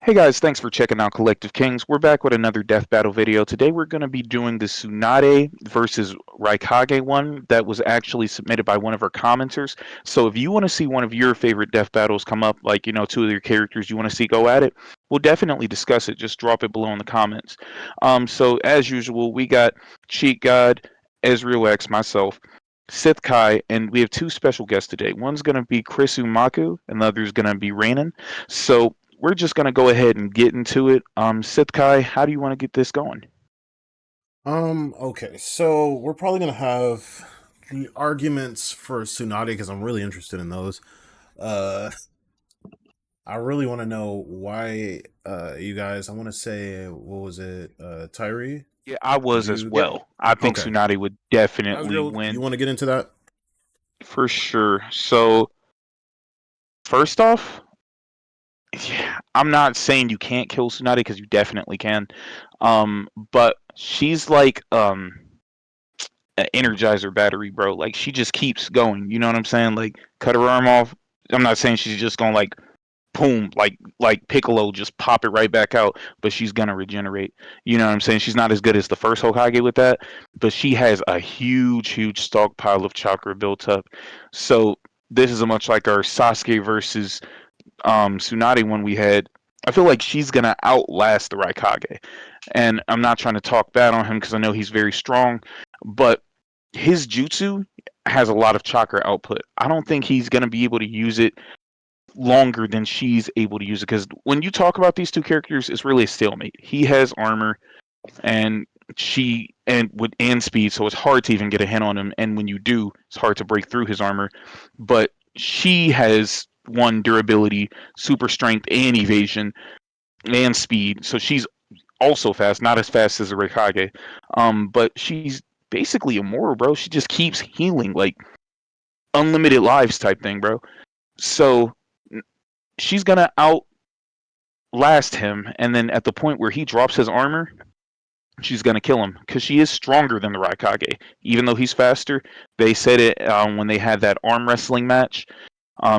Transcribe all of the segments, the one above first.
Hey guys, thanks for checking out Collective Kings. We're back with another death battle video. Today we're going to be doing the Tsunade versus Raikage one that was actually submitted by one of our commenters. So if you want to see one of your favorite death battles come up, like, two of your characters you want to see go at it, we'll definitely discuss it. Just drop it below in the comments. So as usual, we got Cheat God, Ezreal X, myself, Sith Kai, and we have two special guests today. One's going to be Chris Umaku, and the other's going to be Rainan. So we're just going to go ahead and get into it. Sith Kai, how do you want to get this going? Okay, so we're probably gonna have the arguments for Tsunade because I'm really interested in those. Uh, I really want to know why you guys. I want to say, what was it, Tyree? Yeah, I Did was as you? Yep. well. I think Okay, Tsunade would definitely Asriel, win you want to get into that? for sure. So, first off, yeah, I'm not saying you can't kill Tsunade because you definitely can. But she's like an energizer battery, bro. Like she just keeps going. You know what I'm saying? Like cut her arm off. I'm not saying she's just gonna like boom, like Piccolo, just pop it right back out. But she's gonna regenerate. You know what I'm saying? She's not as good as the first Hokage with that, but she has a huge stockpile of chakra built up. So this is a much like our Sasuke versus Tsunade one we had. I feel like she's gonna outlast the Raikage, and I'm not trying to talk bad on him because I know he's very strong, but his jutsu has a lot of chakra output. I don't think he's gonna be able to use it longer than she's able to use it because when you talk about these two characters, it's really a stalemate. He has armor and she and speed, so it's hard to even get a hit on him. And when you do, it's hard to break through his armor. But she has one durability, super strength, and evasion and speed, so she's also fast, not as fast as a Raikage. But she's basically immortal, bro. She just keeps healing, like unlimited lives type thing, bro. So she's gonna outlast him, and then at the point where he drops his armor, she's gonna kill him because she is stronger than the Raikage. Even though he's faster, they said it when they had that arm wrestling match.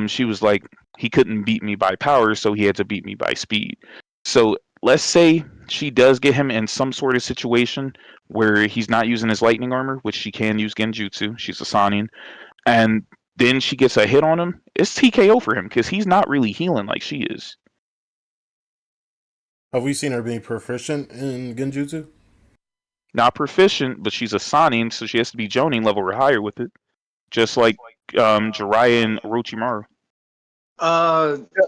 She was like, he couldn't beat me by power, so he had to beat me by speed. So let's say she does get him in some sort of situation where he's not using his lightning armor, which she can use genjutsu. She's a Sannin, and then she gets a hit on him. It's TKO for him because he's not really healing like she is. Have we seen her being proficient in Genjutsu? Not proficient, but she's a Sannin, so she has to be Jonin level or higher with it, just like Jiraiya and Orochimaru.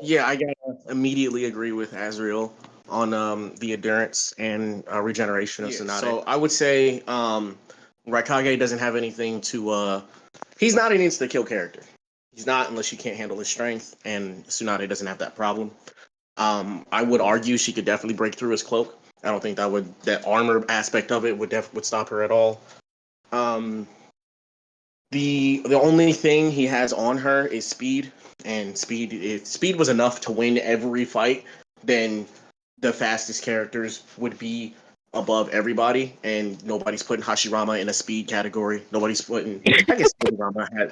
Yeah, I gotta immediately agree with Azriel on the endurance and regeneration of Tsunade. So I would say Raikage doesn't have anything to. He's not an insta kill character. He's not unless you can't handle his strength, and Tsunade doesn't have that problem. I would argue she could definitely break through his cloak. I don't think that armor aspect of it would stop her at all. Um, the only thing he has on her is speed, and speed. If speed was enough to win every fight, then the fastest characters would be above everybody, and nobody's putting Hashirama in a speed category. Nobody's putting. I guess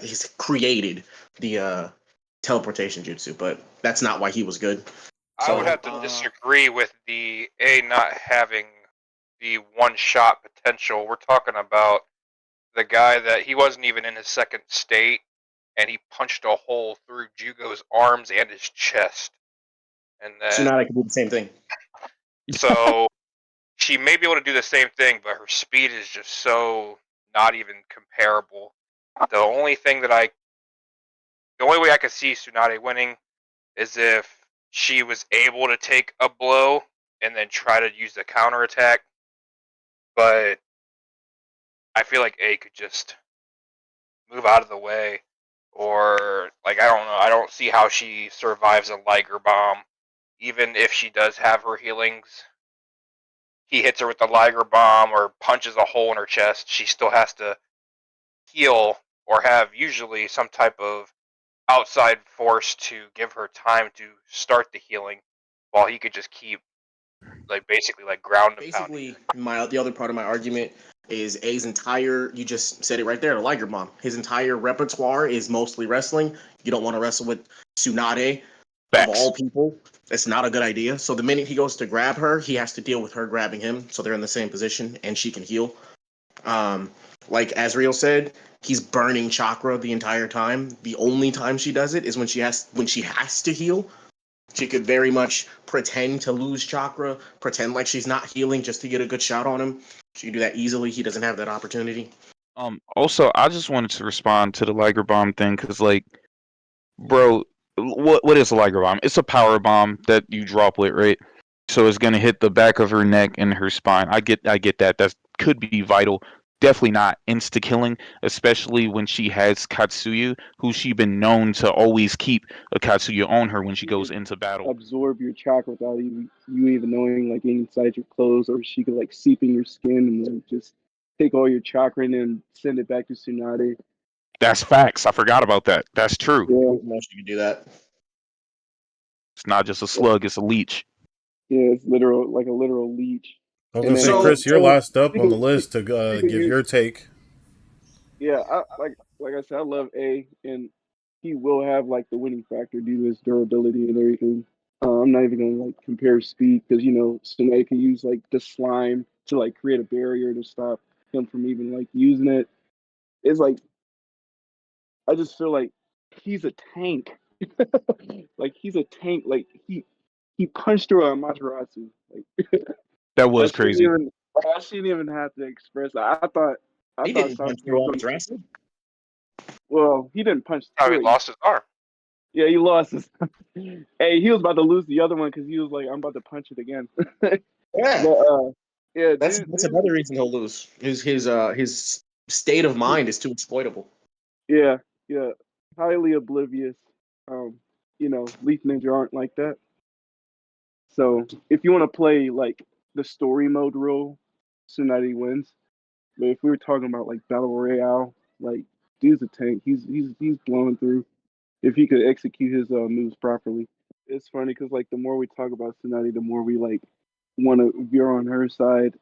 he's created the teleportation jutsu, but that's not why he was good. I would have to disagree with the A not having the one shot potential. We're talking about the guy that he wasn't even in his second state, and he punched a hole through Jugo's arms and his chest. And then Tsunade can do the same thing. So she may be able to do the same thing, but her speed is just so not even comparable. The only way I could see Tsunade winning is if she was able to take a blow and then try to use the counterattack. But I feel like A could just move out of the way. Or, like, I don't know. I don't see how she survives a Liger Bomb. Even if she does have her healings, he hits her with the Liger Bomb or punches a hole in her chest. She still has to heal or have usually some type of outside force to give her time to start the healing, while he could just keep basically ground and pounding. The other part of my argument is A's entire. You just said it right there, the Liger Bomb. His entire repertoire is mostly wrestling. You don't want to wrestle with Tsunade. of Facts. all people, it's not a good idea. So the minute he goes to grab her, he has to deal with her grabbing him, so they're in the same position and she can heal. Um, like Azriel said, he's burning chakra the entire time. The only time she does it is when she has to heal. She could very much pretend to lose chakra, pretend like she's not healing just to get a good shot on him. She can do that easily. He doesn't have that opportunity. Also, I just wanted to respond to the Liger bomb thing because, like, bro, what is a Liger bomb? It's a power bomb that you drop with, right? So it's gonna hit the back of her neck and her spine. I get that. That could be vital. Definitely not insta killing, especially when she has Katsuyu, who she been known to always keep a Katsuyu on her when she goes into battle. Absorb your chakra without you even knowing, like inside your clothes, or she could like seep in your skin and like just take all your chakra and then send it back to Tsunade. That's facts. I forgot about that. That's true. Yeah, She can do that. It's not just a slug; it's a leech. yeah, it's literal, like a literal leech. I was And gonna say, then So, Chris, you're last up she on the can, list to she can give use, your take. yeah, like I said, I love A, and he will have like the winning factor due to his durability and everything. I'm not even gonna like compare speed because Tsunade can use like the slime to like create a barrier to stop him from even like using it. It's like I just feel like he's a tank. Like he's a tank. Like he punched through a Amaterasu. Like That was I shouldn't crazy. even I shouldn't even have to express that. I he thought didn't punch Sasuke through was all going his to. wrestling. Well, he didn't punch How he through it. lost his arm. Yeah, he lost his. Hey, he was about to lose the other one because he was like, "I'm about to punch it again." Yeah, But yeah, that's another reason he'll lose. His state of mind is too exploitable. yeah, yeah, highly oblivious. Um, Leaf Ninja aren't like that. So if you want to play like the story mode role, Tsunade wins. But if we were talking about like battle royale, like dude's a tank. He's blowing through if he could execute his moves properly. It's funny because like the more we talk about Tsunade, the more we like want to veer on her side,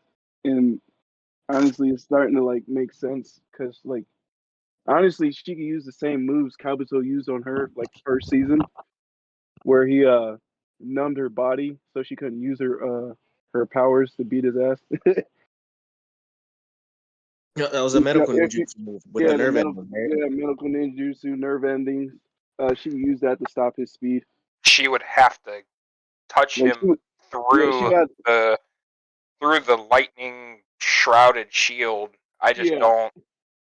and honestly, it's starting to like make sense because like honestly, she could use the same moves Kabuto used on her like first season, where he numbed her body so she couldn't use her powers to beat his ass. Yeah, that was a medical ninjutsu move with the Yeah, nerve ending, right? medical ninjutsu, nerve endings. She used that to stop his speed. She would have to touch Like him she through got the lightning shrouded shield. I just yeah. don't.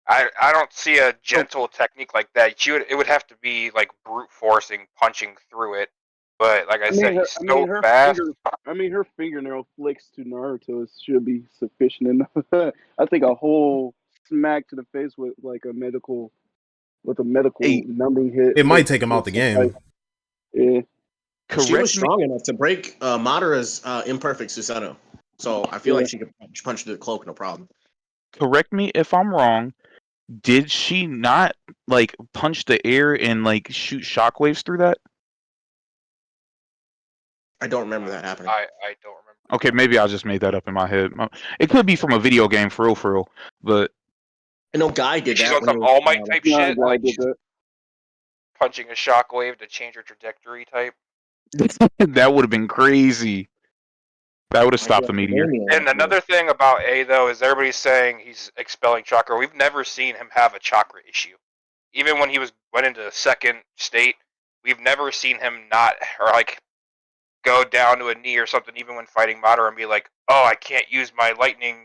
I don't see a gentle technique like that. It would have to be like brute forcing, punching through it. But like I said, he's so fast. Her fingernail flicks to Naruto should be sufficient enough. I think a whole smack to the face with like a medical Hey, numbing hit It might take him out would the suffice. game. Yeah. she was Correct me. strong enough to break Madara's imperfect Susanoo. So I feel Yeah. like she could punch through the cloak, no problem. Correct me if I'm wrong. Did she not like punch the air and like shoot shockwaves through that? I don't remember that happening. I don't remember. Okay, maybe I just made that up in my head. It could be from a video game, for real. But I know Guy did She's that on when he some was All Might type No, shit, I like did she's that. punching a shockwave to change her trajectory type. that would have been crazy. That would have like stopped the meteor. And another thing about A though is everybody's saying he's expelling chakra. We've never seen him have a chakra issue. Even when he went into second state, we've never seen him not or like go down to a knee or something. Even when fighting Madara and be like, "Oh, I can't use my lightning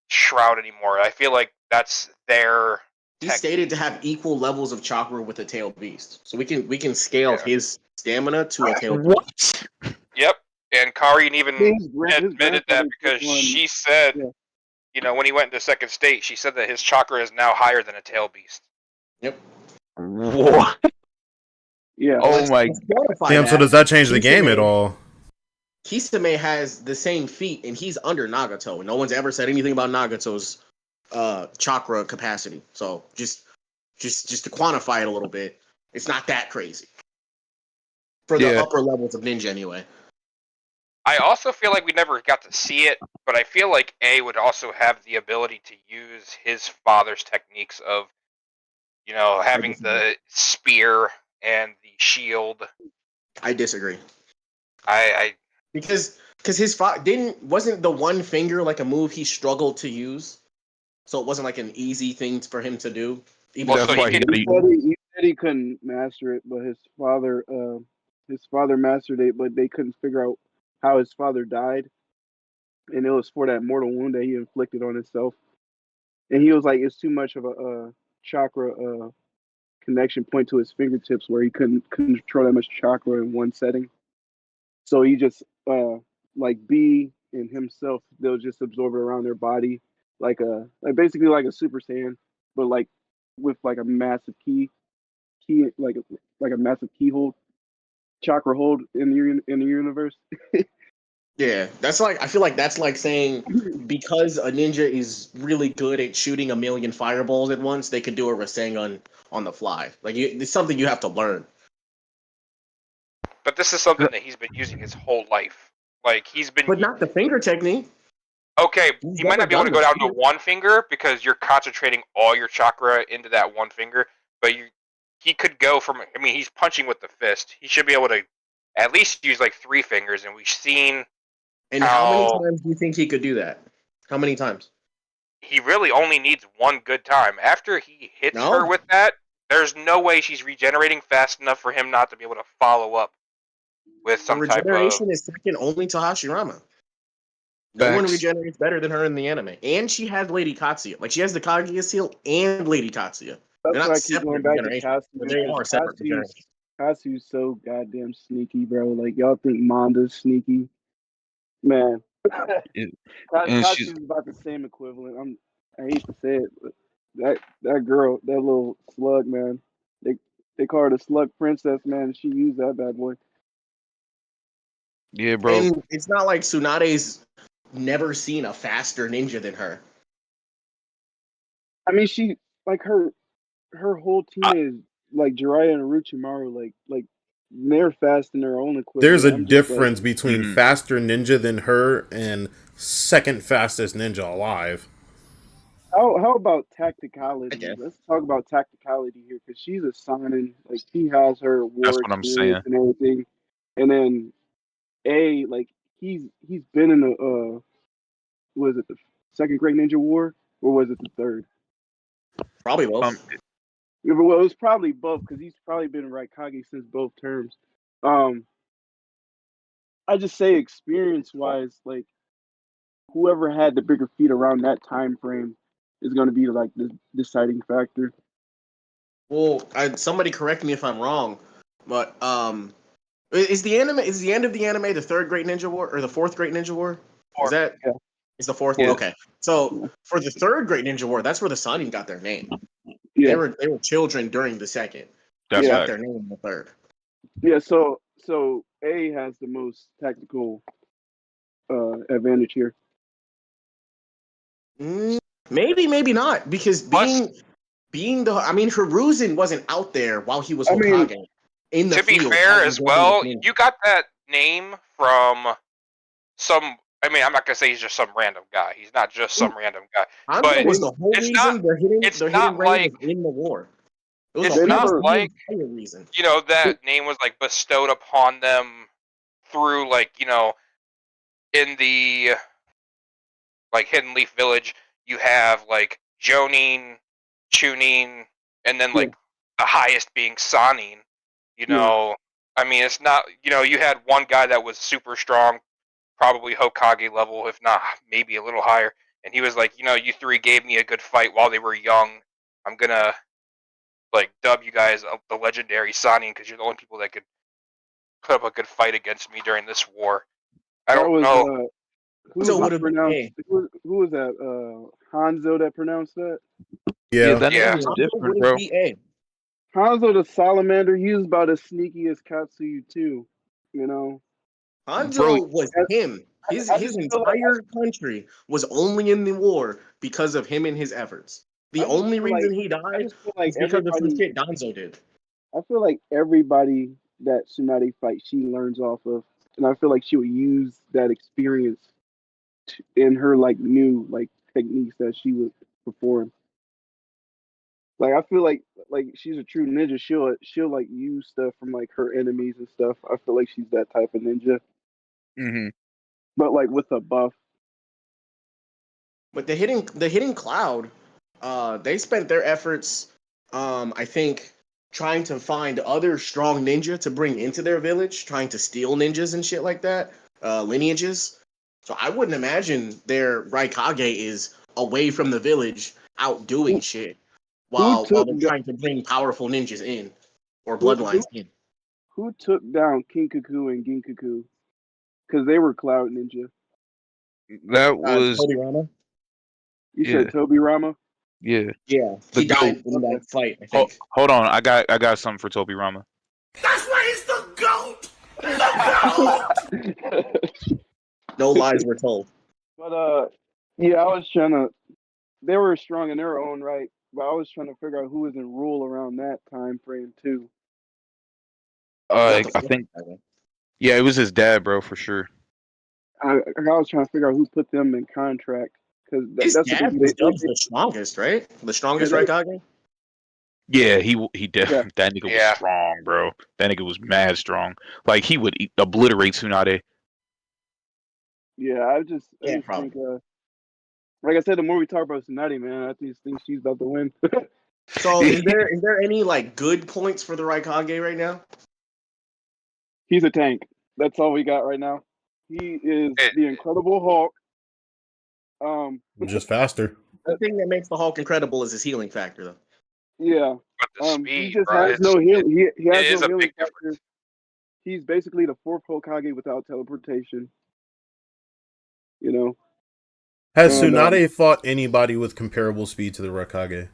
shroud anymore." I feel like that's their. He stated to have equal levels of chakra with a tailed beast, so we can scale Yeah. his stamina to a tailed beast. What? Yep. And Kari even His admitted that grandfather because took one. she said, Yeah. when he went into second state, she said that his chakra is now higher than a tail beast. Yep. What? Yeah. Oh my! Let's quantify Damn, so that. does that change the game at Kisame- all? Kisame has the same feat, and he's under Nagato. No one's ever said anything about Nagato's chakra capacity. So just to quantify it a little bit, it's not that crazy for the Yeah, upper levels of ninja, anyway. I also feel like we never got to see it, but I feel like A would also have the ability to use his father's techniques of, having the spear and the shield. I disagree. I Because his wasn't the one finger like a move he struggled to use, so it wasn't like an easy thing for him to do. Even Well, That's so why he he could. He said he couldn't master it, but his father mastered it, but they couldn't figure out how his father died, and it was for that mortal wound that he inflicted on himself. And he was like, it's too much of a chakra connection point to his fingertips where he couldn't control that much chakra in one setting. So he just like B and himself, they'll just absorb it around their body like basically like a Super Saiyan, but like with like a massive key like a massive keyhole chakra hold in the universe. Yeah, that's like, I feel like that's like saying because a ninja is really good at shooting a million fireballs at once, they could do a Rasengan on the fly. Like it's something you have to learn. But this is something that he's been using his whole life. Like he's been. But not the finger technique. Okay, He's he might never not be able to done go the down to finger. one finger because you're concentrating all your chakra into that one finger. But he could go from. I mean, he's punching with the fist. He should be able to at least use like 3 fingers, and we've seen And how many how times do you think he could do that? How many times? he really only needs one good time. After he hits her No. with that, there's no way she's regenerating fast enough for him not to be able to follow up with The some type of. regeneration is second only to Hashirama. No one regenerates better than her in the anime. And she has Lady Katsuya. Like, she has the Kaguya seal and Lady Katsuya. They're That's why not I keep going separate back to regeneration, Katsu, but they because are separate regeneration. Katsu's so goddamn sneaky, bro. Like y'all think Manda's sneaky, man. and she's Katsu's about the same equivalent. I hate to say it, but that girl, that little slug, man. They call her the slug princess, man. She used that bad boy. yeah, bro. And it's not like Tsunade's never seen a faster ninja than her. I mean, she like her whole team is like Jiraiya and Orochimaru, like they're fast in their own There's equivalent. a I'm just like, difference between Mhm. faster ninja than her and second fastest ninja alive. how about I tacticality? guess. Let's talk about tacticality here, because she's a Sannin. Like she has her That's war what I'm saying. experience and everything, and then like he's been in the was it the second Great Ninja War, or was it the third? Probably Um, both. Yeah, well, it was probably both, because he's probably been Raikage since both terms. Um, I just say experience wise, like whoever had the bigger feet around that time frame is going to be like the deciding factor. Well, somebody correct me if I'm wrong, but is the end of the anime the third Great Ninja War or the fourth Great Ninja War? Is Or that yeah, is the fourth? yeah, Okay, so for the third Great Ninja War, that's where the Sannin got their name. yeah, They were children during the second. that's They yeah, got fact. their name in the third. yeah. So A has the most tactical advantage here. Maybe, maybe not, because Plus, being the, I mean, Hiruzen wasn't out there while he was I mean, Hokage in the to be field fair fighting as Goku. well, you got that name from some. I mean, I'm not gonna say he's just some random guy. He's not just some random guy, Hanzo but was the whole it's not. reason It's the hidden not ring like was in the war. It was it's the they it was not never. the like entire reason. that name was like bestowed upon them through like in the like Hidden Leaf Village. You have like Jonin, Chunin, and then Yeah, like the highest being Sannin. yeah. I mean, it's not. You had one guy that was super strong, probably Hokage level, if not maybe a little higher. And he was like, you three gave me a good fight while they were young. I'm gonna like dub you guys the legendary Sannin because you're the only people that could put up a good fight against me during this war. I That don't was know. Hanzo who would have been pronounced A. who was that? Hanzo that pronounced that. Yeah, Yeah. that name Yeah, is Hanzo different, wouldn't bro. be A. Hanzo the salamander, he was about as sneaky as Katsuyu too. You know, Bro, Hanzo was I, him. I His just feel like entire country was only in the war because of him and his efforts. The I just only feel like reason he I died just feel like is because of some everybody. shit Danzo did. I feel like everybody that Tsunade fight, she learns off of, and I feel like she would use that experience in her like new like techniques that she would perform. Like I feel like she's a true ninja. She'll like use stuff from like her enemies and stuff. I feel like she's that type of ninja, Mm-hmm. but like with a buff. But the hidden cloud, they spent their efforts, I think, trying to find other strong ninja to bring into their village, trying to steal ninjas and shit like that, lineages. So I wouldn't imagine their Raikage is away from the village, out doing Who, shit, who while took they're trying to bring powerful ninjas in or who bloodlines who in. who took down Kinkaku and Ginkaku? Because they were Cloud Ninja. That was Toby Rama. You yeah, said Toby Rama? yeah. Yeah, The he goat. died in that fight, I Hold, think. hold on, I got something for Toby Rama. That's why he's the GOAT! The GOAT! No lies were told. But yeah, I was trying to. They were strong in their own right, but I was trying to figure out who was in rule around that time frame too. Not the I fourth. think yeah, it was his dad, bro, for sure. I was trying to figure out who put them in contract because His that's what dad was dubbed the strongest, right? The strongest Raikage. Yeah, he did. yeah. That nigga was Yeah. strong, bro. That nigga was mad strong. Like he would obliterate Tsunade. Yeah, I just Problem. think like I said, the more we talk about Tsunade, man, I just think she's about to win. So is there any like good points for the Raikage right now? He's a tank. That's all we got right now. He is It, the Incredible Hulk. Just faster. The thing that makes the Hulk incredible is his healing factor, though. Yeah. but the He speed, just bro, has no healing. He it has is no a healing big factor. difference. He's basically the fourth Hokage without teleportation. You know, Has and Tsunade fought anybody with comparable speed to the Raikage?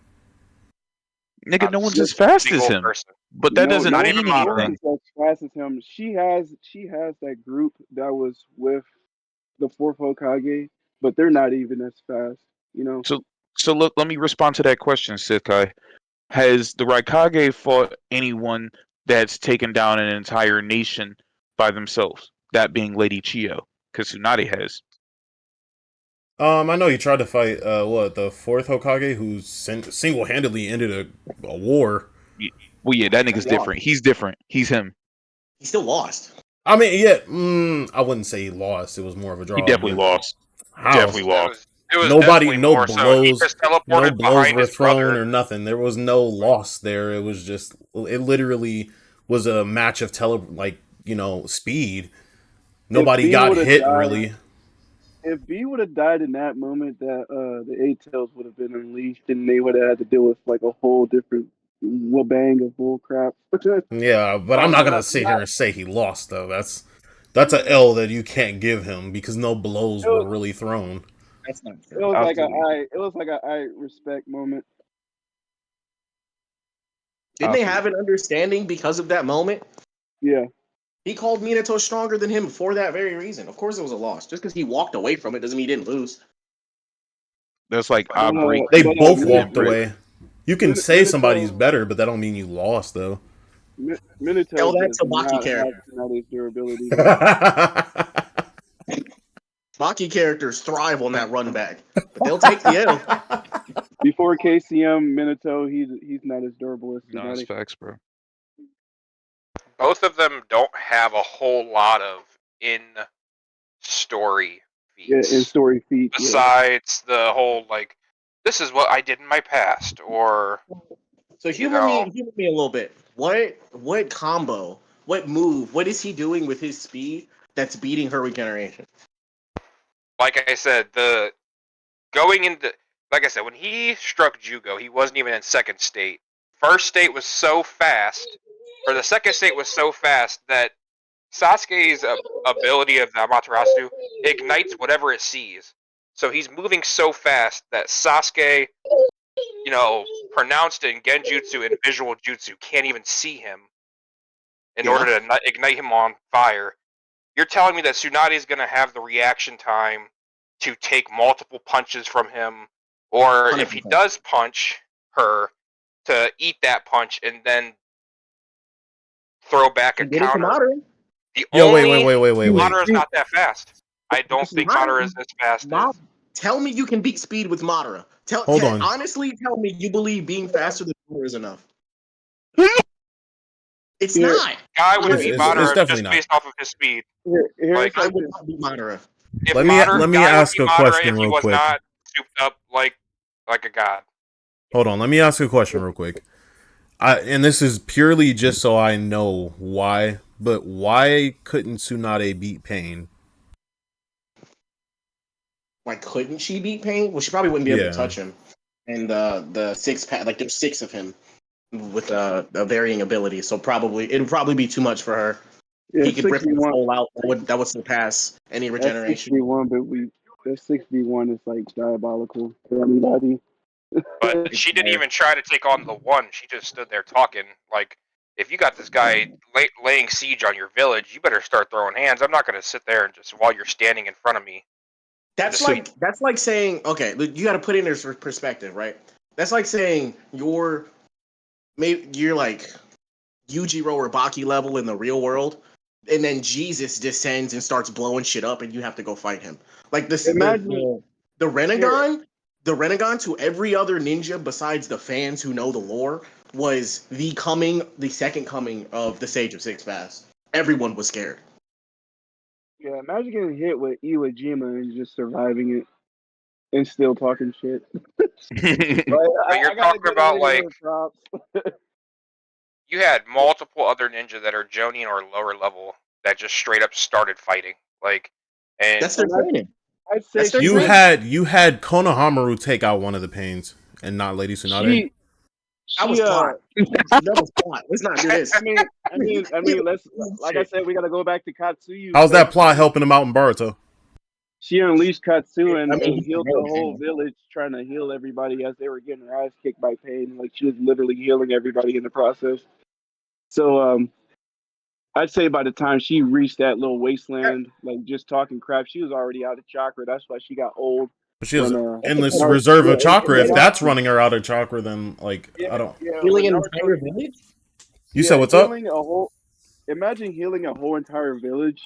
Nigga, Not no a one's as fast as single him. person. But that doesn't Not no even mean Madara. anything. one's as fast as him. She has that group that was with the fourth Hokage, but they're not even as fast. You know, So look, let me respond to that question, Sikai. Has the Raikage fought anyone that's taken down an entire nation by themselves? That being Lady Chiyo, because Tsunade has. I know he tried to fight the fourth Hokage, who single-handedly ended a war. Well, yeah, that He nigga's lost. different. He's different. He's him. He still lost. I mean, yeah, I wouldn't say he lost. It was more of a He draw. definitely But lost. how? Definitely lost. It was Nobody, definitely no more so. He blows, just teleported behind were his thrown brother. or nothing. There was no loss there. It was just, it literally was a match of speed. if Nobody B got would have hit died, really. if B would have died in that moment, that the Eight Tails would have been unleashed, and they would have had to deal with like a whole different wabang of bull crap. Yeah, but I'm not gonna sit here Not and say he lost though. That's a L that you can't give him because no blows it were was, really thrown. That's not it true. was like Absolutely. it was like a I respect moment. Didn't they have an understanding because of that moment? Yeah, He called Minato stronger than him for that very reason. Of course, it was a loss. Just because he walked away from it doesn't mean he didn't lose. That's like But I break They you, both you didn't walked break. away. You can say somebody's Minato better, but that don't mean you lost though. tell Minato that does to Baki not have character. Tsunade's durability though. Baki characters thrive on that run back, but they'll take the L. Before KCM, Minato, he's not as durable as No, it's Tsunade. facts, bro. Both of them don't have a whole lot of in-story Yeah, in feats. story feats. Yeah. Besides the whole, like, this is what I did in my past, or, So you know, humor me a little bit. What combo, what move, what is he doing with his speed that's beating her regeneration? like I said, like I said, when he struck Jugo, he wasn't even in second state. First state was so fast, or the second state was so fast that Sasuke's ability of the Amaterasu ignites whatever it sees. So he's moving so fast that Sasuke, pronounced in Genjutsu and visual jutsu, can't even see him in order to ignite him on fire. You're telling me that Tsunade is going to have the reaction time to take multiple punches from him, or if he 100%. does punch her, to eat that punch and then throw back a He did it to counter. Madara. The Yo, wait. only Madara is not that fast. I don't Listen, think Madara is as fast Ma- as Tell me you can beat speed with Madara. Hold on. Honestly, tell me you believe being faster than Madara is enough. It's Yeah. not. Guy would It's beat definitely Madara just not. based off of his speed. Here's Like, I like would this. not beat Madara. If Let me Guy would ask beat a Madara question if he real was quick. not souped up like a god. Hold on, let me ask a question real quick. And this is purely just so I know why, but why couldn't Tsunade beat Pain? Like, couldn't she beat Pain? Well, she probably wouldn't be able to Yeah. touch him. And the six pack, like there's six of him with a varying ability, so it'd probably be too much for her. Yeah, He could rip his 61. soul out. That would surpass any That's regeneration. 61, but that 61 is like diabolical for anybody. But she didn't even try to take on the one. She just stood there talking. Like, if you got this guy laying siege on your village, you better start throwing hands. I'm not going to sit there and just while you're standing in front of me. That's like saying, okay, you got to put it in perspective, right? That's like saying you're like Yujiro or Baki level in the real world, and then Jesus descends and starts blowing shit up, and you have to go fight him. Like this, Imagine the Renegon, the Renegon to every other ninja besides the fans who know the lore was the second coming of the Sage of Six Paths. Everyone was scared. Yeah, imagine getting hit with Iwo Jima and just surviving it and still talking shit. But you're talking about like props. you had multiple other ninja that are Jonin or lower level that just straight up started fighting. Like, and That's their training. I'd say You had Konohamaru take out one of the Pains and not Lady Tsunade. That was plot. That was plot. Let's not do this. I mean, let's like I said, we got to go back to Katsuyu. How's that plot helping him out in Boruto? She unleashed Katsu and he's healed the whole village, trying to heal everybody as they were getting their ass kicked by Pain. Like she was literally healing everybody in the process. So I'd say by the time she reached that little wasteland, like just talking crap, she was already out of chakra. That's why she got old. She has When, endless Naruto- reserve of chakra. If Naruto- that's running her out of chakra, then like I don't. Healing when an Naruto- entire village? You said what's up? Imagine healing a whole entire village,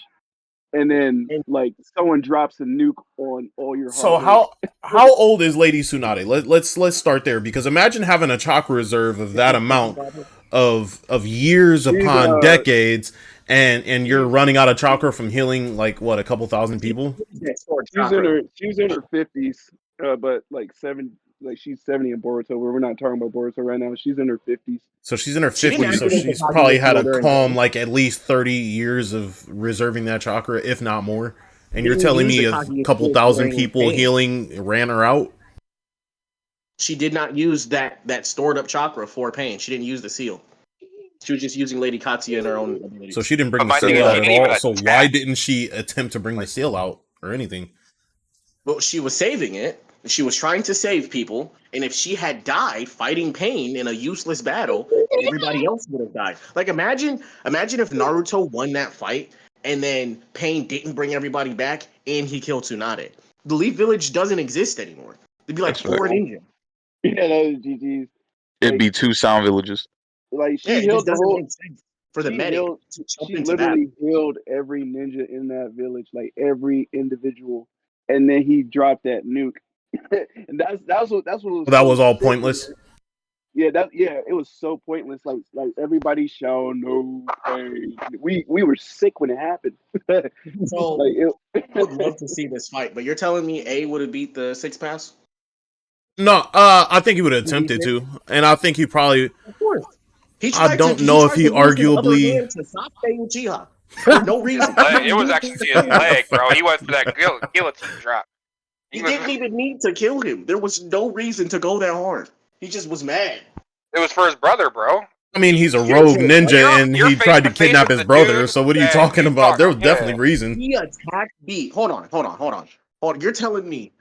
and then like someone drops a nuke on all your. So how old is Lady Tsunade? Let's start there, because imagine having a chakra reserve of that amount of years upon decades, and you're running out of chakra from healing like what, a couple thousand people? She's in her 50s, but like she's 70 in Boruto. Where we're not talking about Boruto right now. She's in her 50s. So she's in her 50s, so she's probably had a calm like at least 30 years of reserving that chakra, if not more. And you're telling me a couple thousand people healing ran her out? She did not use that stored up chakra for Pain. She didn't use the seal. She was just using Lady Katsuya in her own abilities. So she didn't bring the seal out at all. So why didn't she attempt to bring the seal out or anything? Well, she was saving it. She was trying to save people, and if she had died fighting Pain in a useless battle, everybody else would have died. Like imagine if Naruto won that fight, and then Pain didn't bring everybody back, and he killed Tsunade. The Leaf Village doesn't exist anymore. There'd be like four ninjas. Yeah, that was GG's. It'd be two sound villages. Like she healed the whole. For the medic, she literally healed every ninja in that village, like every individual, and then he dropped that nuke. And that's what was. That was all pointless. Yeah, it was so pointless. Like everybody showing no pain. We were sick when it happened. So I would love to see this fight, but you're telling me A would have beat the Six Paths? No, I think he would have attempted to, and I think he probably. Of course. I don't know if he arguably. For no reason. It was actually his leg, bro. He went for that guillotine drop. He didn't even need to kill him. There was no reason to go that hard. He just was mad. It was for his brother, bro. I mean, he's a rogue ninja, and he tried to kidnap his brother. So what are you talking about? There was definitely reason. He attacked B. Hold on. You're telling me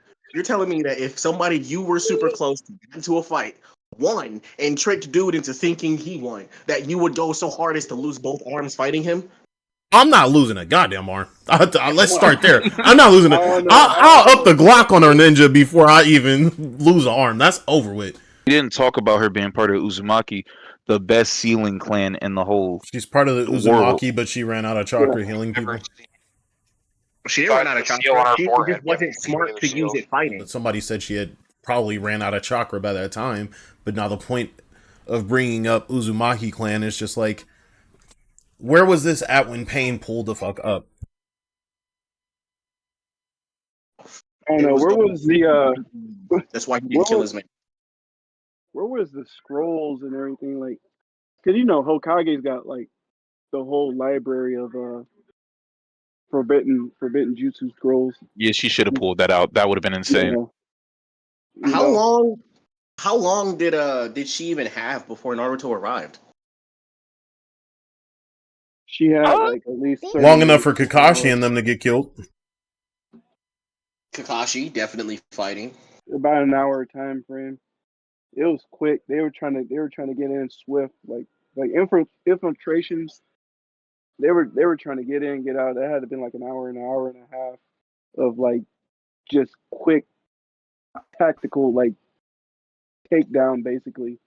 that if somebody you were super close to got into a fight, won, and tricked dude into thinking he won, that you would go so hard as to lose both arms fighting him? I'm not losing a goddamn arm. Let's start there. I'm not losing it. I'll up the Glock on our ninja before I even lose an arm. That's over with. We didn't talk about her being part of Uzumaki, the best sealing clan in the whole. She's part of the Uzumaki, but she ran out of chakra healing people. She didn't run out of the seal on chakra. her She forehead. just wasn't smart the to use seals. it fighting. But somebody said she had probably ran out of chakra by that time. But now the point of bringing up Uzumaki clan is just like, where was this at when Pain pulled the fuck up? I don't know. Where was the That's why he where didn't kill was, his man. where was the scrolls and everything? Like, cause you know Hokage's got like the whole library of forbidden jutsu scrolls. Yeah, she should have pulled that out. That would have been insane. You How know, long? How long did she even have before Naruto arrived? she had like at least 30 Long enough for minutes Kakashi and them to get killed. Kakashi definitely fighting. about an hour time frame. It was quick. They were trying to get in swift, like infiltrations. They were trying to get in, get out. That had to been like an hour and a half of like just quick tactical like takedown basically.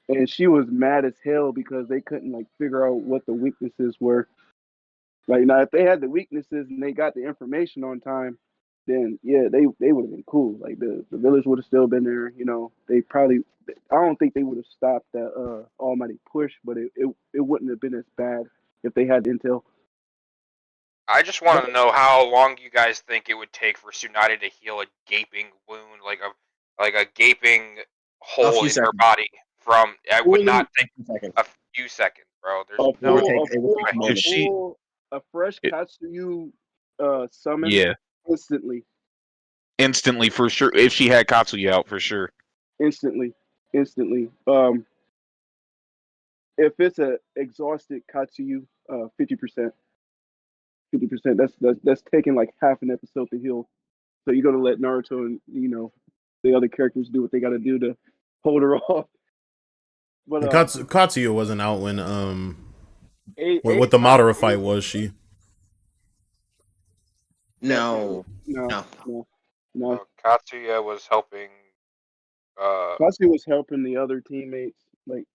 And she was mad as hell because they couldn't like figure out what the weaknesses were. Like now, if they had the weaknesses and they got the information on time, then yeah, they would have been cool. Like the village would have still been there. You know, they probably. I don't think they would have stopped that almighty push, but it wouldn't have been as bad if they had intel. I just want to know how long you guys think it would take for Tsunade to heal a gaping wound, like a gaping hole in her body. From I would not think a few seconds, bro. There's A fresh Katsuyu summon Yeah, instantly for sure. If she had Katsuya out, for sure. instantly. If it's a exhausted Katsuyu, 50%. 50%. That's taking like half an episode to heal. So you're gonna let Naruto and the other characters do what they got to do to hold her off. But Katsuya wasn't out when what the Katsuya, Madara fight was. She No. Katsuya was helping. Katsuya was helping the other teammates. Like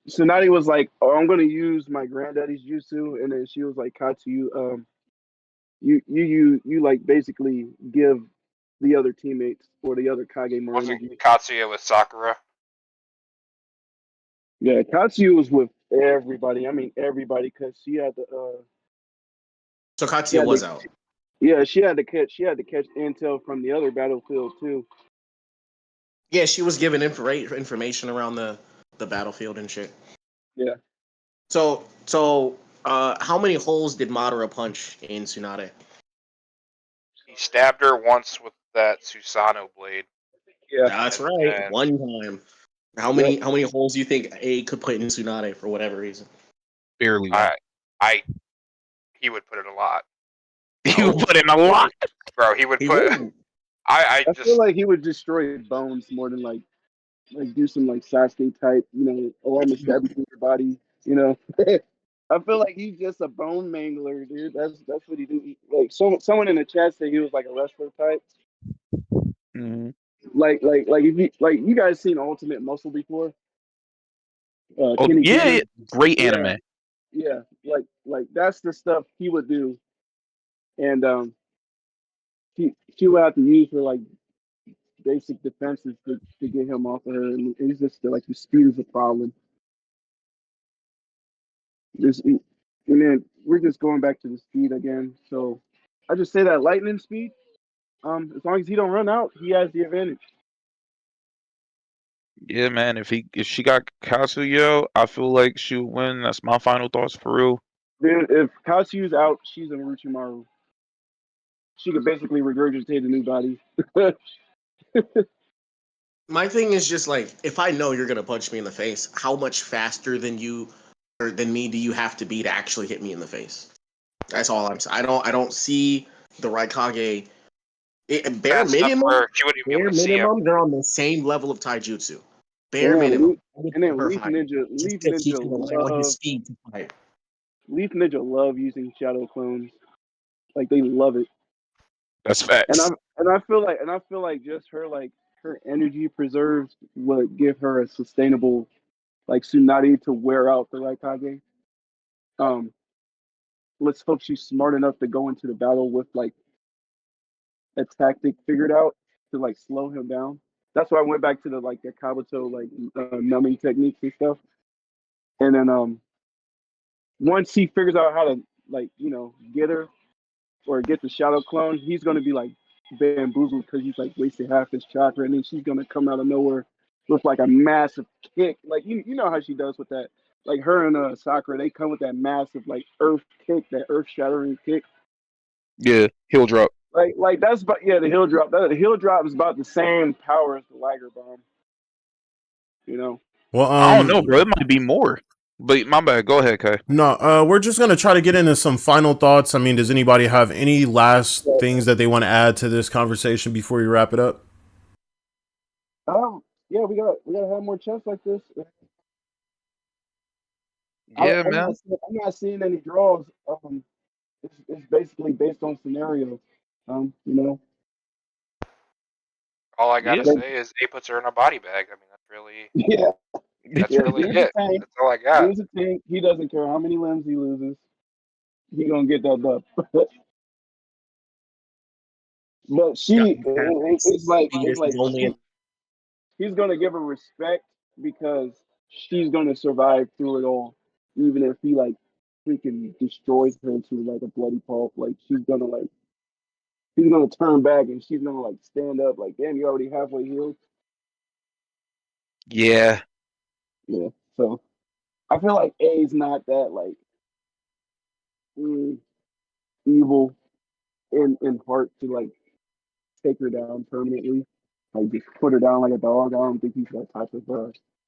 Tsunade was like, "Oh, I'm gonna use my granddaddy's jutsu," and then she was like, "Katsuya, you like basically give the other teammates or the other Kage more Wasn't energy." Katsuya with Sakura? Yeah, Katsuya was with everybody. I mean everybody, because she had the So Katsuya was out. yeah, she had to catch intel from the other battlefield too. Yeah, she was given information around the battlefield and shit. Yeah. So how many holes did Madara punch in Tsunade? He stabbed her once with that Susanoo blade. Yeah, that's right. And one time. How many holes do you think A could put in Tsunade for whatever reason? Barely one. He would put in a lot. He would put in a lot, bro. He would put. Would. I feel like he would destroy bones more than like do some like Sasuke type, oh, I'm establishing your body, I feel like he's just a bone mangler, dude. That's what he do. Like someone in the chat said he was like a wrestler type. Mm-hmm. Like if you guys seen Ultimate Muscle before? Kenny yeah, great anime. Yeah, like that's the stuff he would do, and she would have to use her like basic defenses to get him off of her, and he's just like the speed is a problem. And then we're just going back to the speed again. So I just say that lightning speed. As long as he don't run out, he has the advantage. Yeah, man. If she got Katsuya, I feel like she would win. That's my final thoughts for real. Then if Katsuyu's out, she's in Orochimaru. She could basically regurgitate a new body. My thing is just like, if I know you're gonna punch me in the face, how much faster than you or than me do you have to be to actually hit me in the face? That's all I'm saying. I don't see the Raikage. Bare minimum, they're on the same level of taijutsu. Bare minimum. And then Leaf Ninja love his speed to fight. Leaf Ninja love using shadow clones. Like they love it. That's facts. And I feel like just her energy preserves would give her a sustainable like Tsunade to wear out the Raikage. let's hope she's smart enough to go into the battle with like a tactic figured out to like slow him down. That's why I went back to the Kabuto numbing techniques and stuff. And then once he figures out how to get her or get the shadow clone, he's gonna be like bamboozled because he's like wasted half his chakra, and then she's gonna come out of nowhere with like a massive kick. Like you know how she does with that. Like her and Sakura, they come with that massive like earth kick, that earth shattering kick. Yeah, he'll drop. Like that's about the hill drop. The hill drop is about the same power as the Liger bomb. You know. Well, I don't know, bro. It might be more. But my bad. Go ahead, Kai. no, we're just gonna try to get into some final thoughts. I mean, does anybody have any last things that they want to add to this conversation before we wrap it up? Yeah, we gotta have more chests like this. Yeah, man. I'm not seeing any draws. It's basically based on scenarios. You know. All I gotta Yeah. Like, say is A puts her in a body bag. I mean, yeah, that's yeah. really Dude's it. a tank. That's all I got. Dude's a tank. He doesn't care how many limbs he loses. He gonna get that dub. But Yeah, it's this like is only he's gonna give her respect because she's gonna survive through it all, even if he like freaking destroys her to like a bloody pulp. Like he's gonna turn back and she's gonna like stand up. Like damn, you already halfway healed. Yeah. Yeah. So I feel like A's not that like mm, evil in heart to like take her down permanently. Like just put her down like a dog. I don't think he's that type of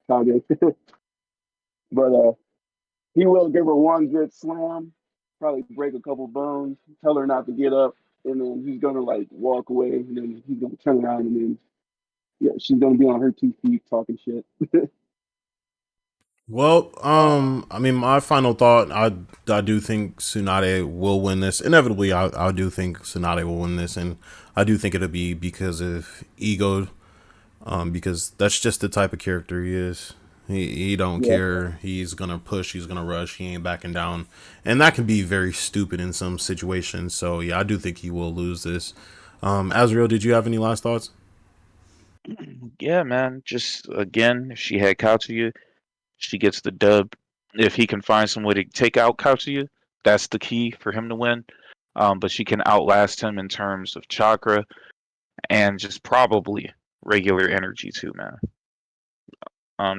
Kage. But he will give her one good slam, probably break a couple bones, tell her not to get up, and then he's gonna like walk away, and then he's gonna turn around, and then yeah, she's gonna be on her 2 feet talking shit. Well, I mean, my final thought, I do think Tsunade will win this. Inevitably, I do think Tsunade will win this, and I do think it'll be because of ego, because that's just the type of character he is. He don't Yeah, care. He's gonna push. He's gonna rush. He ain't backing down, and that can be very stupid in some situations. So yeah, I do think he will lose this. Azrael, did you have any last thoughts? Yeah, man. Just again, if she had Katsuya, she gets the dub. If he can find some way to take out Katsuya, that's the key for him to win. But she can outlast him in terms of chakra and just probably regular energy too, man.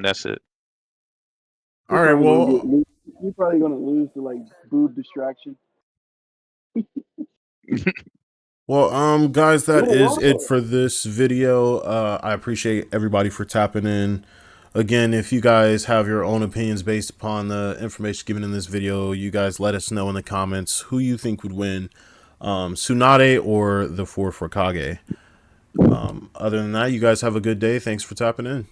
That's it. All he's right. probably gonna get Well, lose. He's probably gonna lose to like boob distraction. Guys, that Little is it Robo. for this video. I appreciate everybody for tapping in. Again, if you guys have your own opinions based upon the information given in this video, you guys let us know in the comments who you think would win, Tsunade or the Fourth Raikage. Other than that, you guys have a good day. Thanks for tapping in.